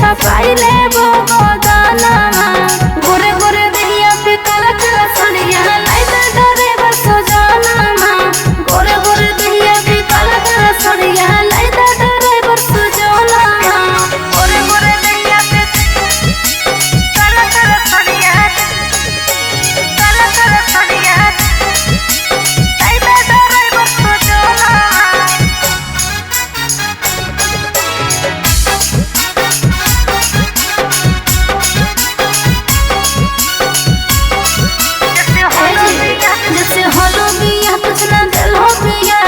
छपाई लेबो गोदाना गोरे गोरे दहिया पे काला काला सड़िया लाइदा डरे बसो जाना गोरे गोरे दहिया पे काला काला सड़िया लाइदा डरे बसो जाना गोरे गोरे दहिया पे काला काला सड़िया लाइदा डरे बसो जाना। जैसे होलो बिया कुछ ना दिल हो बिया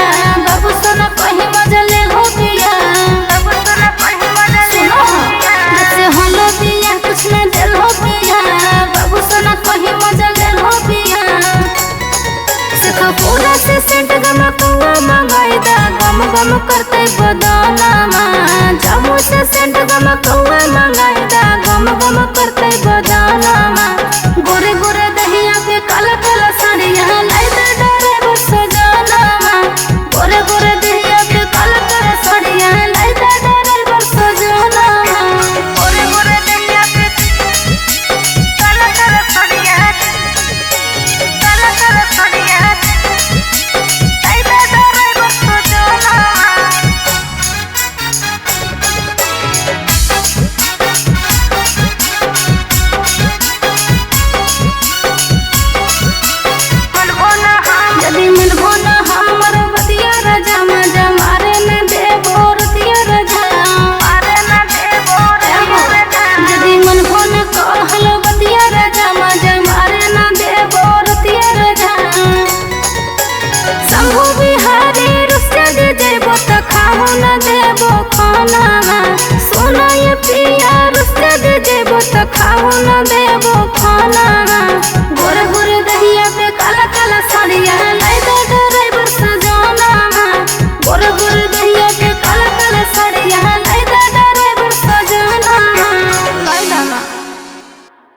बाबू सोना कहीं मजा ले हो बिया बाबू सोना कहीं मजा ले हो बिया जैसे होलो बिया कुछ ना दिल हो बिया बाबू सोना कहीं मजा ले हो बिया सखा पूरा से सेंट गम कौआ मंगाईदा गम गम करते बदाना जामू से सेंट गम कौआ मंगाईदा गम गम करते बदाना गोरे गोरे दहिया पे काला काला साड़िया लाइदा डरे बसो जाना गोरे गोरे दहिया पे काला काला साड़िया लाइदा डरे बसो जाना गोरे गोरे दहिया पे काला काला साड़िया लाइदा डरे बसो जाना। यदि मिलबो न हमर बतिया राजा मजा मारे न देबो रतिया राजा मारे न देबो राजा यदि मिलबो न कहल बतिया राजा मजा मारे न देबो रतिया राजा शंभु बिहारी रुस्या दे जेबो त खाओ न देबो खाना सोना ये पिया रुस्या दे जेबो त खाओ न